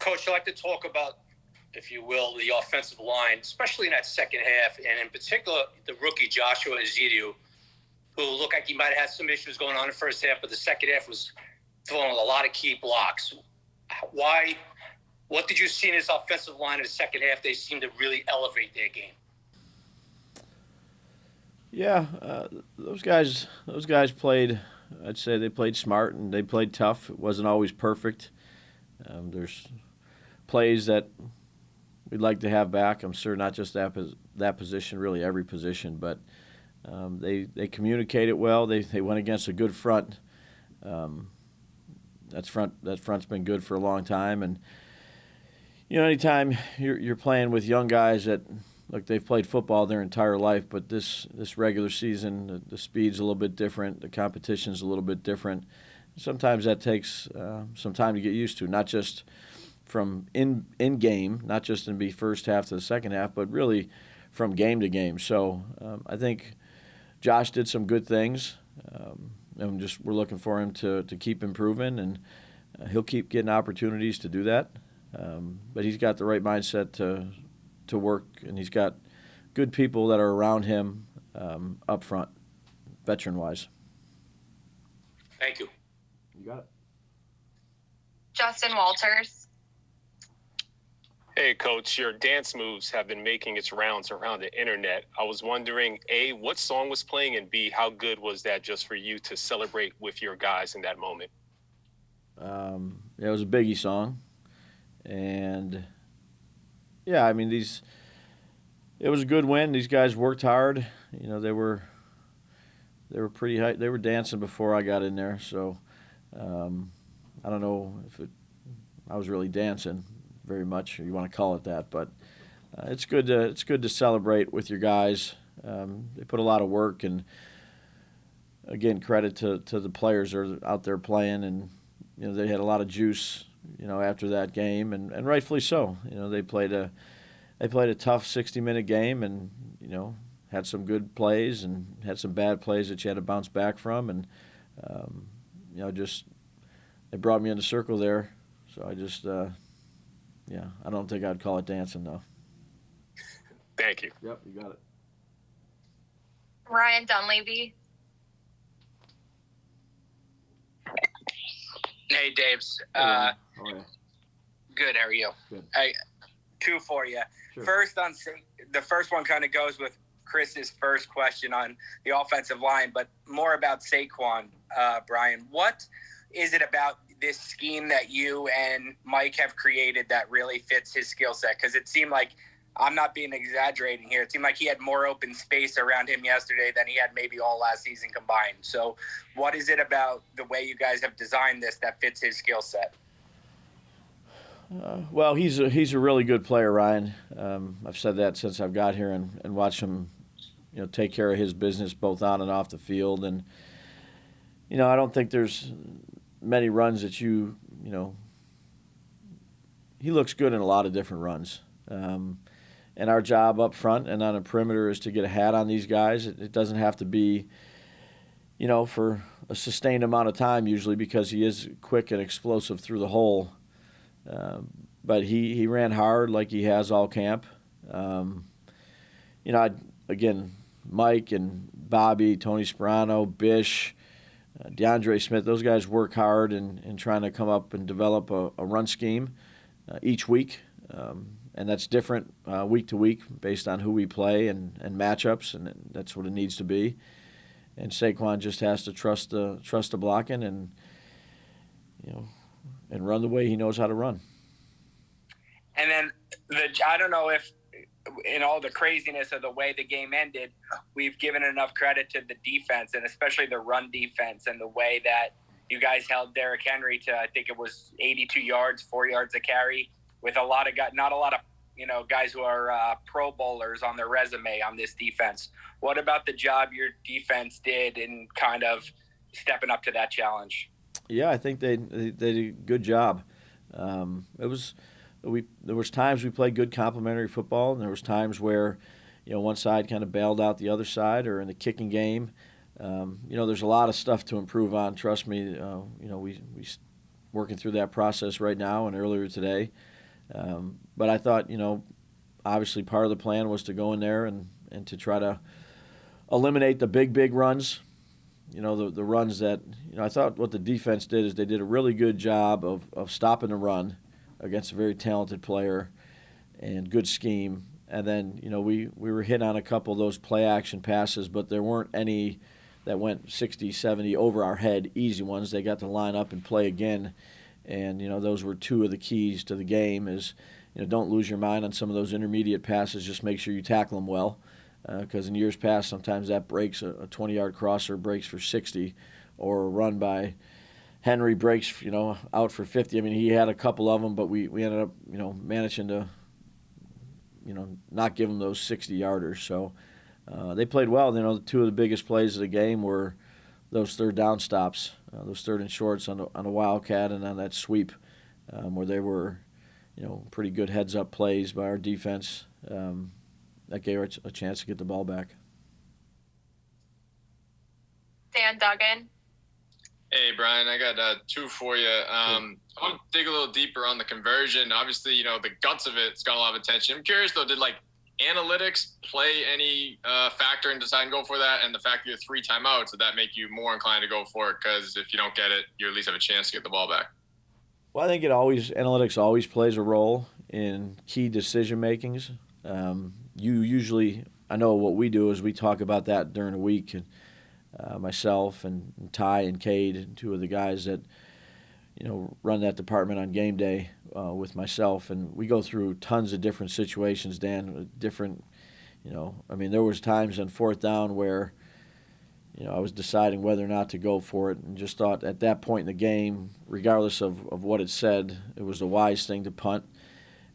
Coach, I'd like to talk about, if you will, the offensive line, especially in that second half, and in particular the rookie Joshua Ezekiel, who looked like he might have had some issues going on in the first half, but the second half was throwing a lot of key blocks. Why? What did you see in his offensive line in the second half? They seemed to really elevate their game. Yeah, those guys played. I'd say they played smart and they played tough. It wasn't always perfect. There's plays that we'd like to have back. I'm sure not just that position, really every position, but they communicated well. They went against a good front. That front's been good for a long time, and anytime you're playing with young guys that look, they've played football their entire life, but this regular season the speed's a little bit different, the competition's a little bit different. Sometimes that takes some time to get used to, not just from in game, not just in the first half to the second half, but really from game to game. So I think Josh did some good things, and we're looking for him to keep improving, and he'll keep getting opportunities to do that. But he's got the right mindset to work, and he's got good people that are around him up front, veteran-wise. Thank you. You got it. Justin Walters. Hey, Coach, your dance moves have been making its rounds around the internet. I was wondering, A, what song was playing, and B, how good was that just for you to celebrate with your guys in that moment? It was a Biggie song. And, yeah, I mean, it was a good win. These guys worked hard. They were pretty high. They were dancing before I got in there, so I don't know if I was really dancing very much, or you want to call it that, but it's good to celebrate with your guys. They put a lot of work, and again, credit to the players that are out there playing, and they had a lot of juice after that game, and rightfully so. They played a tough 60-minute game, and had some good plays and had some bad plays that you had to bounce back from, and just they brought me in the circle there. So I just I don't think I'd call it dancing though. Thank you. Yep, you got it. Ryan Dunleavy. Hey, Daves. How are you? Good. How are you? Good. Two for you. Sure. First, the first one kind of goes with Chris's first question on the offensive line, but more about Saquon, Brian. What is it about this scheme that you and Mike have created that really fits his skill set? Because it seemed like, I'm not being exaggerating here, it seemed like he had more open space around him yesterday than he had maybe all last season combined. So what is it about the way you guys have designed this that fits his skill set? Well, he's a really good player, Ryan. I've said that since I've got here and watched him, take care of his business both on and off the field. And I don't think there's many runs that he looks good in a lot of different runs. And our job up front and on a perimeter is to get a hat on these guys. It doesn't have to be, for a sustained amount of time usually, because he is quick and explosive through the hole. But he ran hard like he has all camp. Again, Mike and Bobby, Tony Sperano, Bish, DeAndre Smith, those guys work hard in trying to come up and develop a run scheme each week. And that's different week to week based on who we play and matchups, and that's what it needs to be. And Saquon just has to trust the blocking and run the way he knows how to run. And then I don't know if in all the craziness of the way the game ended, we've given enough credit to the defense, and especially the run defense, and the way that you guys held Derrick Henry to, I think it was 82 yards, 4 yards a carry, with a lot of guys, not a lot of guys who are Pro Bowlers on their resume on this defense. What about the job your defense did in kind of stepping up to that challenge? Yeah, I think they did a good job. There was times we played good complementary football, and there was times where one side kind of bailed out the other side, or in the kicking game. There's a lot of stuff to improve on. Trust me. We working through that process right now and earlier today. But I thought, obviously part of the plan was to go in there and to try to eliminate the big runs. The runs that, I thought what the defense did is they did a really good job of stopping the run against a very talented player and good scheme. And then, we were hit on a couple of those play action passes, but there weren't any that went 60, 70 over our head, easy ones. They got to line up and play again. And, those were two of the keys to the game is, don't lose your mind on some of those intermediate passes. Just make sure you tackle them well. Because in years past, sometimes that breaks a 20-yard crosser breaks for 60, or a run by Henry breaks, out for 50. I mean, he had a couple of them, but we ended up, managing to, not give them those 60-yarders. So they played well. The two of the biggest plays of the game were those third down stops, those third and shorts on a Wildcat and on that sweep, where they were, pretty good heads-up plays by our defense. That gave us a chance to get the ball back. Dan Duggan. Hey, Brian, I got two for you. I want to dig a little deeper on the conversion. Obviously, the guts of it's got a lot of attention. I'm curious, though, did, analytics play any factor in deciding to go for that? And the fact that you have 3 timeouts, did that make you more inclined to go for it? Because if you don't get it, you at least have a chance to get the ball back. Well, I think analytics always plays a role in key decision makings. You usually, I know what we do is we talk about that during the week, and myself and Ty and Cade, 2 of the guys that run that department on game day with myself, and we go through tons of different situations, Dan. Different, there was times on 4th down where I was deciding whether or not to go for it, and just thought at that point in the game, regardless of what it said, it was the wise thing to punt.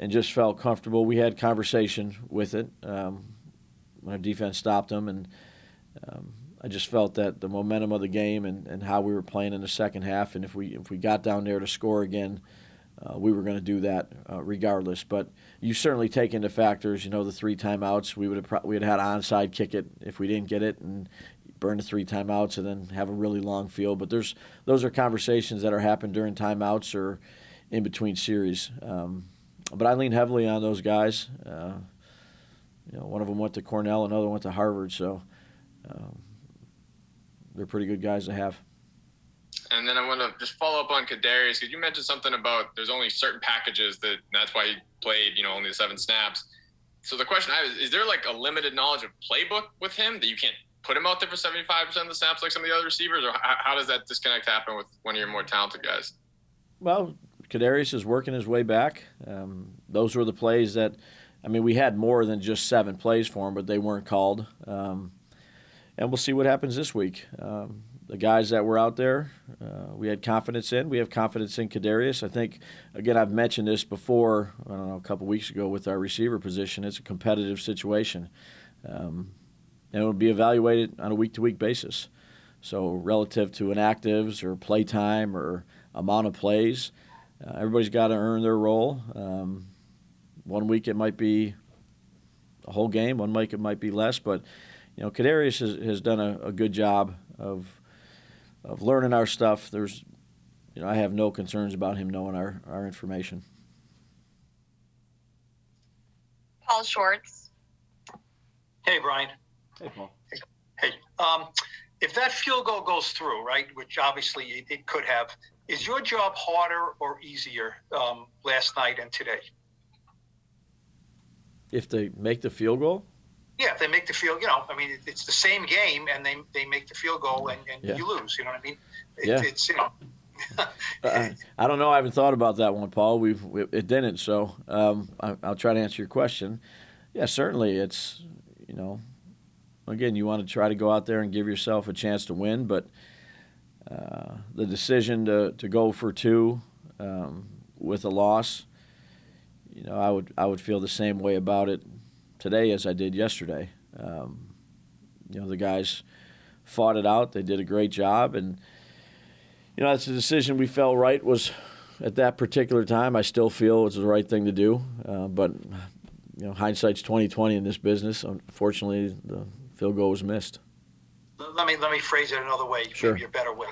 And just felt comfortable. We had conversation with it when our defense stopped them, and I just felt that the momentum of the game and how we were playing in the second half, and if we got down there to score again, we were going to do that regardless. But you certainly take into factors, the 3 timeouts. We would have had onside kick it if we didn't get it, and burn the 3 timeouts, and then have a really long field. But those are conversations that are happening during timeouts or in between series. But I lean heavily on those guys. One of them went to Cornell, another went to Harvard, so they're pretty good guys to have. And then I want to just follow up on Kadarius, because you mentioned something about there's only certain packages that's why he played, only the 7 snaps. So the question I have is there a limited knowledge of playbook with him that you can't put him out there for 75% of the snaps like some of the other receivers, or how does that disconnect happen with one of your more talented guys? Well, Kadarius is working his way back. Those were the plays that, we had more than just 7 plays for him, but they weren't called. And we'll see what happens this week. The guys that were out there, we had confidence in. We have confidence in Kadarius. I think, again, I've mentioned this before, a couple weeks ago with our receiver position. It's a competitive situation. And it will be evaluated on a week-to-week basis. So relative to inactives or play time or amount of plays, everybody's got to earn their role. One week it might be a whole game. One week it might be less. But, Kadarius has done a good job of learning our stuff. I have no concerns about him knowing our information. Paul Schwartz. Hey, Brian. Hey, Paul. Hey. If that field goal goes through, right, which obviously it could have, is your job harder or easier last night and today? If they make the field goal? Yeah, if they make the field, it's the same game, and they make the field goal, and Yeah. you lose. You know what I mean? Yeah. It's I don't know. I haven't thought about that one, Paul. It didn't, so I'll try to answer your question. Yeah, certainly. It's again, you want to try to go out there and give yourself a chance to win, but the decision to go for 2 with a loss, I would feel the same way about it today as I did yesterday. The guys fought it out. They did a great job, and that's a decision we felt right was at that particular time. I still feel it's the right thing to do, but hindsight's 20/20 in this business. Unfortunately, the field goal was missed. Let me phrase it another way, Sure. maybe a better way.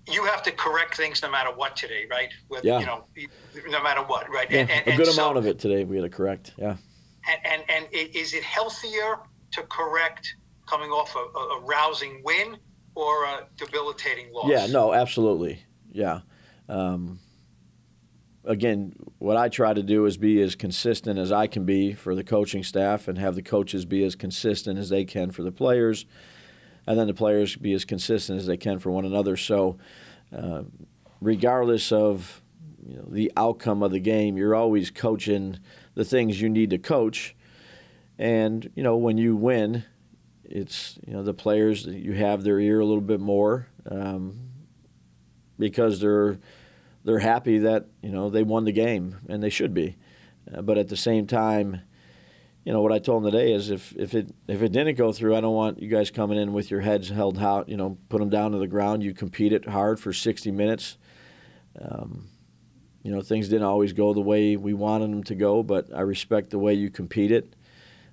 you have to correct things no matter what today, right? With, Yeah. You know, no matter what, right? Yeah, a good so, amount of it today we had to correct. Yeah. And is it healthier to correct coming off a rousing win or a debilitating loss? Yeah, no, absolutely. Yeah. Again, what I try to do is be as consistent as I can be for the coaching staff and have the coaches be as consistent as they can for the players, and then the players be as consistent as they can for one another. So regardless of the outcome of the game, you're always coaching the things you need to coach. And, when you win, it's, the players, you have their ear a little bit more because they're happy that, they won the game, and they should be. But at the same time, what I told them today is if it didn't go through, I don't want you guys coming in with your heads held out, put them down to the ground. You competed hard for 60 minutes. Things didn't always go the way we wanted them to go, but I respect the way you competed,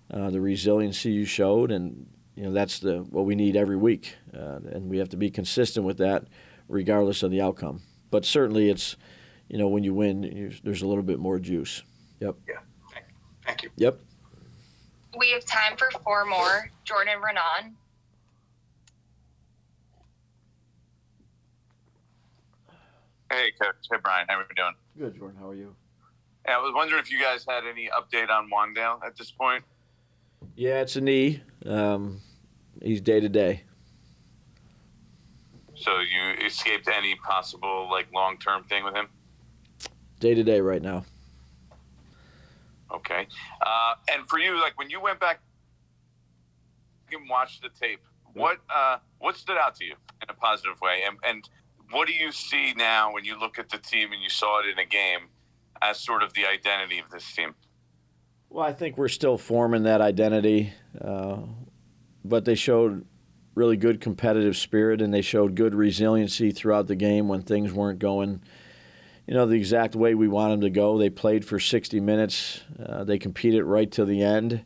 the resiliency you showed, and that's what we need every week, and we have to be consistent with that, regardless of the outcome. But certainly, it's when you win, there's a little bit more juice. Yep. Yeah. Thank you. Yep. We have time for 4 more. Jordan Renan. Hey, Coach. Hey, Brian. How are we doing? Good, Jordan. How are you? Yeah, I was wondering if you guys had any update on Wandale at this point. Yeah, it's a knee. He's day to day. So you escaped any possible long-term thing with him? Day to day right now. Okay. And for you, when you went back and watched the tape, what stood out to you in a positive way? And what do you see now when you look at the team and you saw it in a game as sort of the identity of this team? Well, I think we're still forming that identity, but they showed really good competitive spirit, and they showed good resiliency throughout the game when things weren't going, the exact way we want them to go. They played for 60 minutes. They competed right to the end,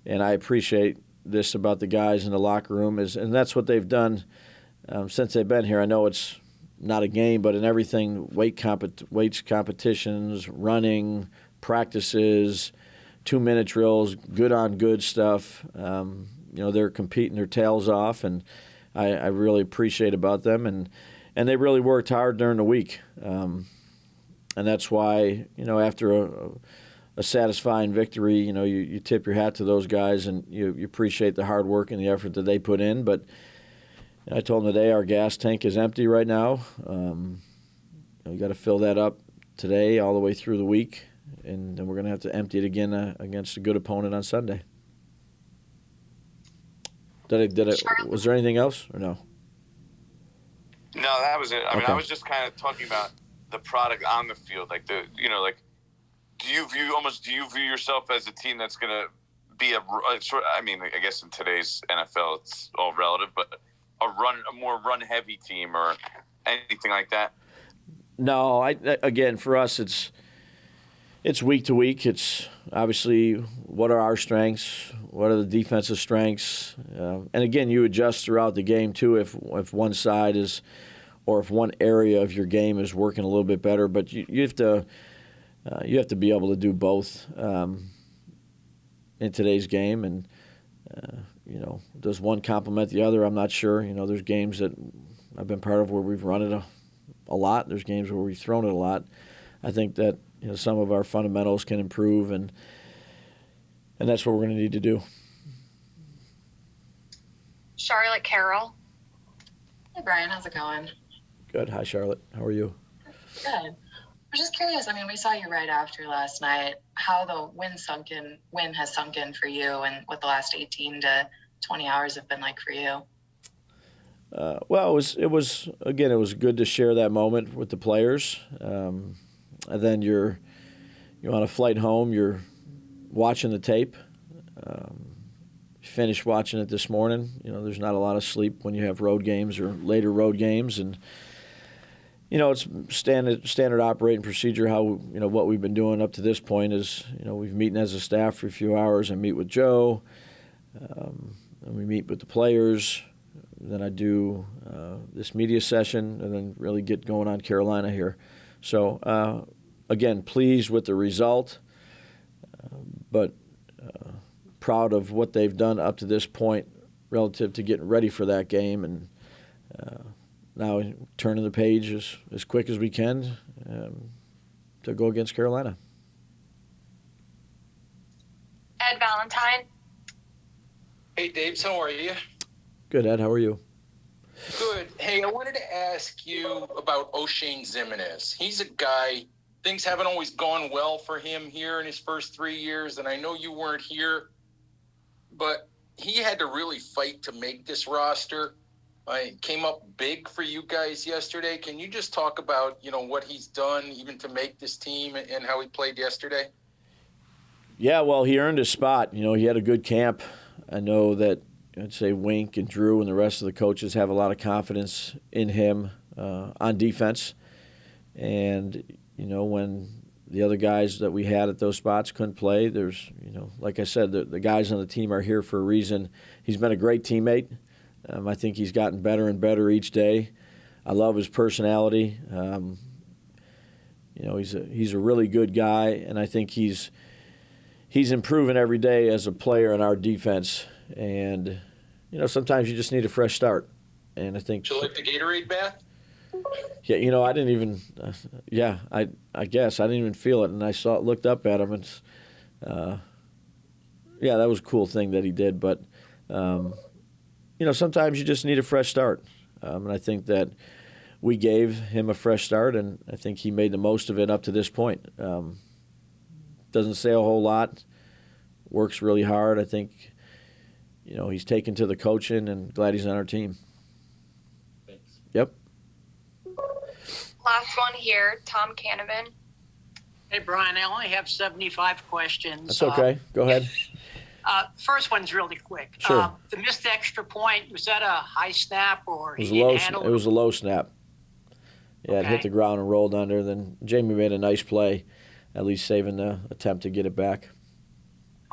and I appreciate this about the guys in the locker room, and that's what they've done since they've been here. I know it's not a game, but in everything, weights competitions, running, practices, 2-minute drills, good on good stuff. They're competing their tails off, and I really appreciate about them. And they really worked hard during the week. And that's why, after a satisfying victory, you tip your hat to those guys, and you appreciate the hard work and the effort that they put in. But I told them today our gas tank is empty right now. You got to fill that up today all the way through the week, and then we're going to have to empty it again against a good opponent on Sunday. Was there anything else or no? No, that was it. I mean, Okay. I was just kind of talking about the product on the field. Do you view yourself as a team that's going to be I guess in today's NFL it's all relative, but a more run-heavy team or anything like that? No, again, for us, it's week to week. It's obviously what are our strengths, what are the defensive strengths, and again, you adjust throughout the game too if one side is, or if one area of your game is working a little bit better. But you have to be able to do both in today's game, and does one complement the other? I'm not sure. There's games that I've been part of where we've run it a lot. There's games where we've thrown it a lot. I think that some of our fundamentals can improve, and that's what we're going to need to do. Charlotte Carroll. Hey, Brian. How's it going? Good. Hi, Charlotte. How are you? Good. I was just curious. I mean, we saw you right after last night. How the win has sunk in for you, and what the last 18 to 20 hours have been like for you. Well, it was good to share that moment with the players. And then you're on a flight home. You're watching the tape. Finished watching it this morning. There's not a lot of sleep when you have road games or later road games, and it's standard operating procedure. How what we've been doing up to this point is we've meeting as a staff for a few hours and meet with Joe, and we meet with the players. Then I do this media session, and then really get going on Carolina here. So again, pleased with the result, but proud of what they've done up to this point relative to getting ready for that game, and now turning the page as quick as we can to go against Carolina. Ed Valentine. Hey, Dave, how are you? Good, Ed. How are you? Good. Hey, I wanted to ask you about O'Shane Zimenez. He's a guy, things haven't always gone well for him here in his first 3 years, and I know you weren't here, but he had to really fight to make this roster. It came up big for you guys yesterday. Can you just talk about, what he's done even to make this team and how he played yesterday? Yeah, well, he earned his spot. He had a good camp. I know that I'd say Wink and Drew and the rest of the coaches have a lot of confidence in him on defense. And, when the other guys that we had at those spots couldn't play, there's, like I said, the guys on the team are here for a reason. He's been a great teammate. I think he's gotten better and better each day. I love his personality. He's a really good guy, and I think he's improving every day as a player in our defense. And, sometimes you just need a fresh start. And I think. Do you like the Gatorade bath? Yeah, I didn't even. I guess I didn't even feel it, and I looked up at him, and that was a cool thing that he did. But sometimes you just need a fresh start, and I think that we gave him a fresh start, and I think he made the most of it up to this point. Doesn't say a whole lot, works really hard. I think, he's taken to the coaching, and glad he's on our team. Thanks. Yep. Last one here, Tom Canavan. Hey, Brian, I only have 75 questions. That's okay. Go ahead. First one's really quick. Sure. The missed extra point, was that a high snap or It was he didn't handle it was a low snap. Yeah, it hit Okay. the ground and rolled under. Then Jamie made a nice play, at least saving the attempt to get it back.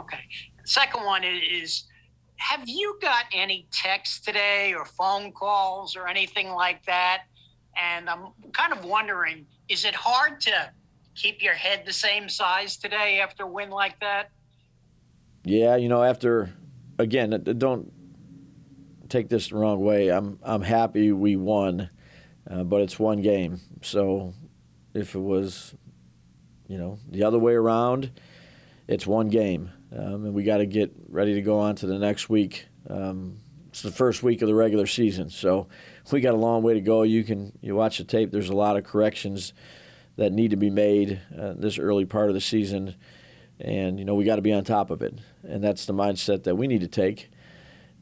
Okay. Second one is, have you got any texts today or phone calls or anything like that? And I'm kind of wondering, is it hard to keep your head the same size today after a win like that? Yeah, after, again, don't take this the wrong way. I'm happy we won, but it's one game. So if it was, the other way around, it's one game, and we got to get ready to go on to the next week. It's the first week of the regular season, so we got a long way to go. You watch the tape. There's a lot of corrections that need to be made this early part of the season. And, we got to be on top of it. And that's the mindset that we need to take.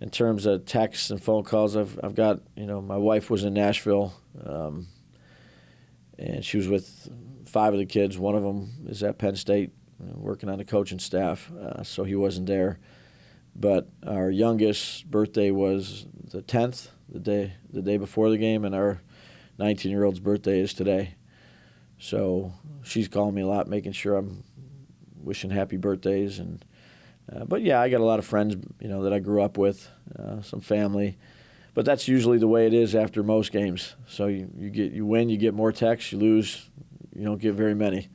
In terms of texts and phone calls, I've got, my wife was in Nashville, and she was with 5 of the kids. One of them is at Penn State working on the coaching staff, so he wasn't there. But our youngest birthday was the 10th, the day before the game, and our 19-year-old's birthday is today. So she's calling me a lot, making sure I'm wishing happy birthdays. And but yeah, I got a lot of friends, that I grew up with, some family. But that's usually the way it is after most games. So you win, you get more texts. You lose, you don't get very many.